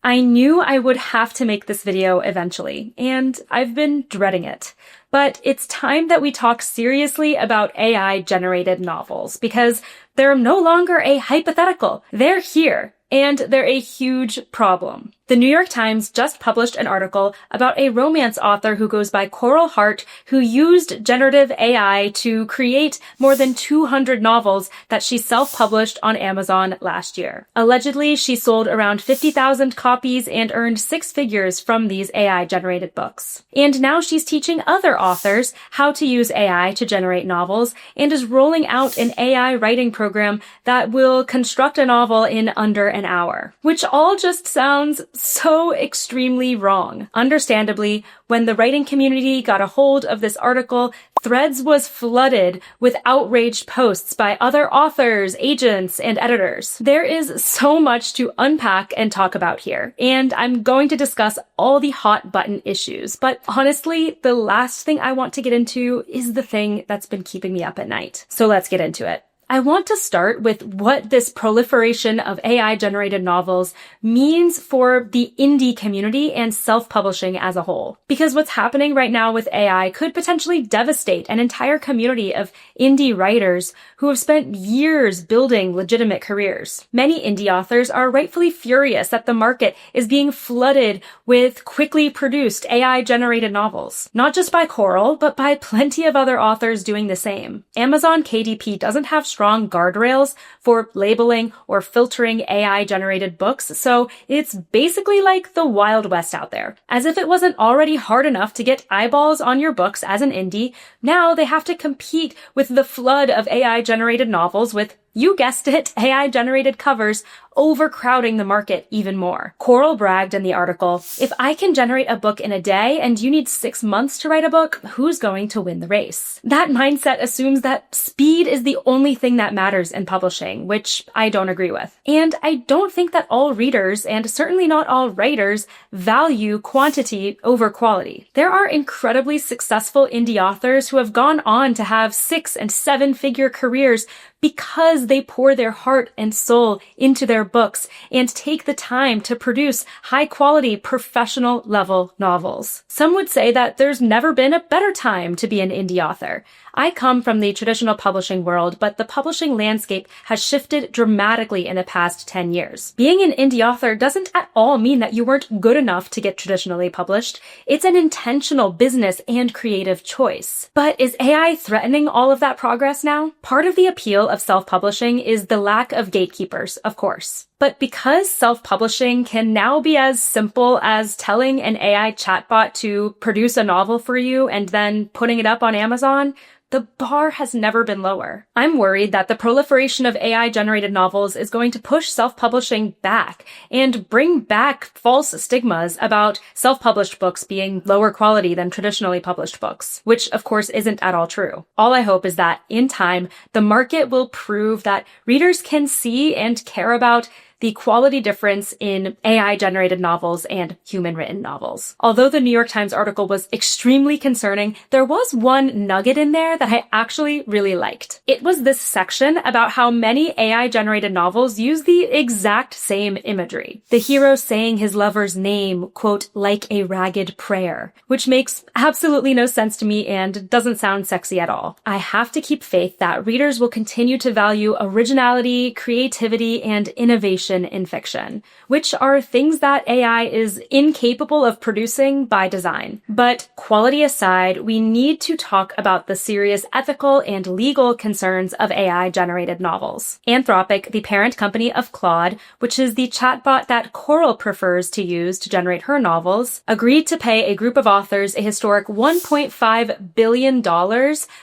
I knew I would have to make this video eventually, and I've been dreading it. But it's time that we talk seriously about AI-generated novels, because they're no longer a hypothetical. They're here, and they're a huge problem. The New York Times just published an article about a romance author who goes by Coral Hart, who used generative AI to create more than 200 novels that she self-published on Amazon last year. Allegedly, she sold around 50,000 copies and earned six figures from these AI-generated books. And now she's teaching other authors how to use AI to generate novels and is rolling out an AI writing program that will construct a novel in under an hour. Which all just sounds so extremely wrong. Understandably, when the writing community got a hold of this article, Threads was flooded with outraged posts by other authors, agents, and editors. There is so much to unpack and talk about here, and I'm going to discuss all the hot button issues. But honestly, the last thing I want to get into is the thing that's been keeping me up at night. So let's get into it. I want to start with what this proliferation of AI-generated novels means for the indie community and self-publishing as a whole. Because what's happening right now with AI could potentially devastate an entire community of indie writers who have spent years building legitimate careers. Many indie authors are rightfully furious that the market is being flooded with quickly produced AI-generated novels. Not just by Coral, but by plenty of other authors doing the same. Amazon KDP doesn't have strong guardrails for labeling or filtering AI-generated books, so it's basically like the Wild West out there. As if it wasn't already hard enough to get eyeballs on your books as an indie, now they have to compete with the flood of AI-generated novels with, you guessed it, AI-generated covers, overcrowding the market even more. Coral bragged in the article, "If I can generate a book in a day and you need 6 months to write a book, who's going to win the race?" That mindset assumes that speed is the only thing that matters in publishing, which I don't agree with. And I don't think that all readers, and certainly not all writers, value quantity over quality. There are incredibly successful indie authors who have gone on to have 6- and 7-figure careers because they pour their heart and soul into their books and take the time to produce high-quality, professional-level novels. Some would say that there's never been a better time to be an indie author. I come from the traditional publishing world, but the publishing landscape has shifted dramatically in the past 10 years. Being an indie author doesn't at all mean that you weren't good enough to get traditionally published. It's an intentional business and creative choice. But is AI threatening all of that progress now? Part of the appeal of self-publishing is the lack of gatekeepers, of course. But because self-publishing can now be as simple as telling an AI chatbot to produce a novel for you and then putting it up on Amazon, the bar has never been lower. I'm worried that the proliferation of AI-generated novels is going to push self-publishing back and bring back false stigmas about self-published books being lower quality than traditionally published books, which of course isn't at all true. All I hope is that in time, the market will prove that readers can see and care about the quality difference in AI-generated novels and human-written novels. Although the New York Times article was extremely concerning, there was one nugget in there that I actually really liked. It was this section about how many AI-generated novels use the exact same imagery. The hero saying his lover's name, quote, like a ragged prayer, which makes absolutely no sense to me and doesn't sound sexy at all. I have to keep faith that readers will continue to value originality, creativity, and innovation in fiction, which are things that AI is incapable of producing by design. But quality aside, we need to talk about the serious ethical and legal concerns of AI-generated novels. Anthropic, the parent company of Claude, which is the chatbot that Coral prefers to use to generate her novels, agreed to pay a group of authors a historic $1.5 billion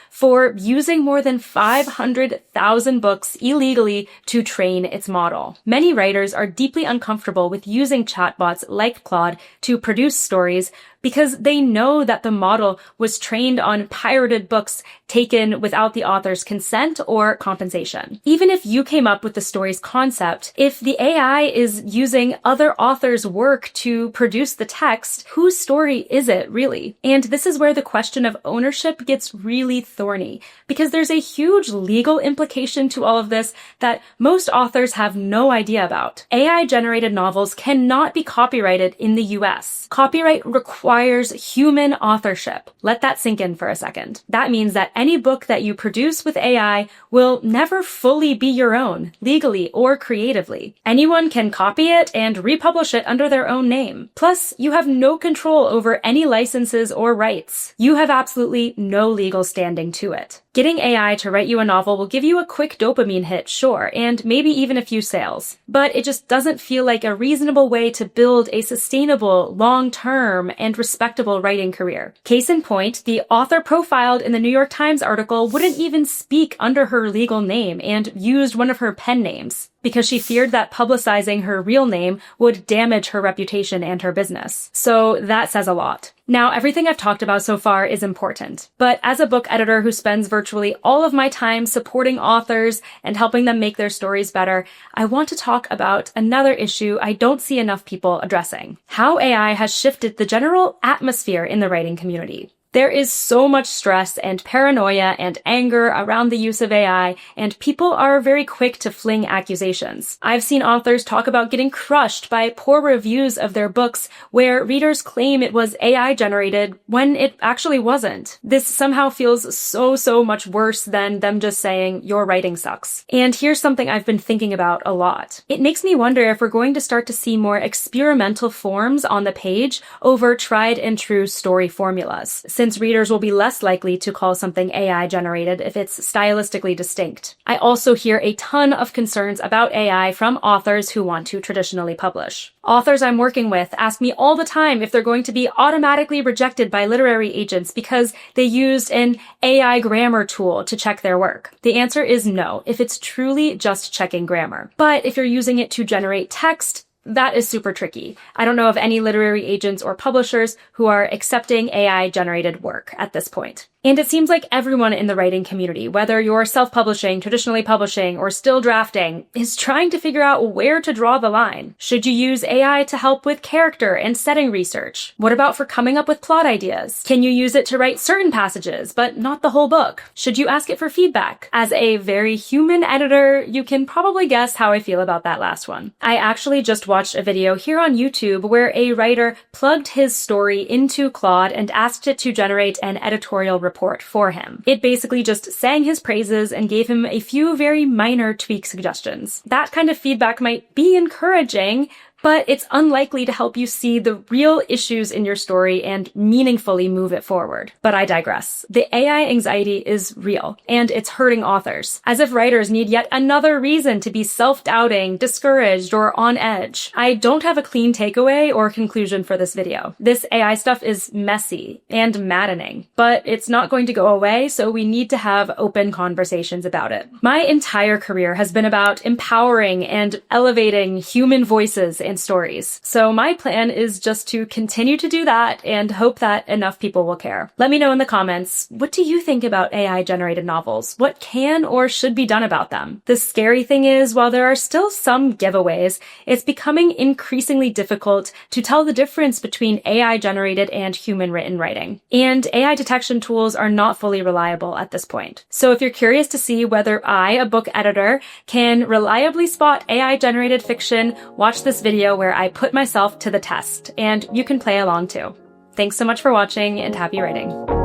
for using more than 500,000 books illegally to train its model. Many writers are deeply uncomfortable with using chatbots like Claude to produce stories because they know that the model was trained on pirated books taken without the author's consent or compensation. Even if you came up with the story's concept, if the AI is using other authors' work to produce the text, whose story is it really? And this is where the question of ownership gets really thorny, because there's a huge legal implication to all of this that most authors have no idea about. AI-generated novels cannot be copyrighted in the US. Copyright requires human authorship. Let that sink in for a second. That means that any book that you produce with AI will never fully be your own, legally or creatively. Anyone can copy it and republish it under their own name. Plus, you have no control over any licenses or rights. You have absolutely no legal standing to it. Getting AI to write you a novel will give you a quick dopamine hit, sure, and maybe even a few sales. But it just doesn't feel like a reasonable way to build a sustainable, long-term, and respectable writing career. Case in point, the author profiled in the New York Times article wouldn't even speak under her legal name and used one of her pen names, because she feared that publicizing her real name would damage her reputation and her business. So that says a lot. Now, everything I've talked about so far is important, but as a book editor who spends virtually all of my time supporting authors and helping them make their stories better, I want to talk about another issue I don't see enough people addressing: how AI has shifted the general atmosphere in the writing community. There is so much stress and paranoia and anger around the use of AI, and people are very quick to fling accusations. I've seen authors talk about getting crushed by poor reviews of their books where readers claim it was AI generated when it actually wasn't. This somehow feels so much worse than them just saying, your writing sucks. And here's something I've been thinking about a lot. It makes me wonder if we're going to start to see more experimental forms on the page over tried and true story formulas, since readers will be less likely to call something AI generated if it's stylistically distinct. I also hear a ton of concerns about AI from authors who want to traditionally publish. Authors I'm working with ask me all the time if they're going to be automatically rejected by literary agents because they used an AI grammar tool to check their work. The answer is no, if it's truly just checking grammar. But if you're using it to generate text, that is super tricky. I don't know of any literary agents or publishers who are accepting AI-generated work at this point. And it seems like everyone in the writing community, whether you're self-publishing, traditionally publishing, or still drafting, is trying to figure out where to draw the line. Should you use AI to help with character and setting research? What about for coming up with plot ideas? Can you use it to write certain passages, but not the whole book? Should you ask it for feedback? As a very human editor, you can probably guess how I feel about that last one. I actually just watched a video here on YouTube where a writer plugged his story into Claude and asked it to generate an editorial report for him. It basically just sang his praises and gave him a few very minor tweak suggestions. That kind of feedback might be encouraging, but it's unlikely to help you see the real issues in your story and meaningfully move it forward. But I digress. The AI anxiety is real, and it's hurting authors, as if writers need yet another reason to be self-doubting, discouraged, or on edge. I don't have a clean takeaway or conclusion for this video. This AI stuff is messy and maddening, but it's not going to go away, so we need to have open conversations about it. My entire career has been about empowering and elevating human voices and stories. So my plan is just to continue to do that and hope that enough people will care. Let me know in the comments, what do you think about AI-generated novels? What can or should be done about them? The scary thing is, while there are still some giveaways, it's becoming increasingly difficult to tell the difference between AI-generated and human-written writing. And AI detection tools are not fully reliable at this point. So if you're curious to see whether I, a book editor, can reliably spot AI-generated fiction, watch this video where I put myself to the test, and you can play along too. Thanks so much for watching, and happy writing.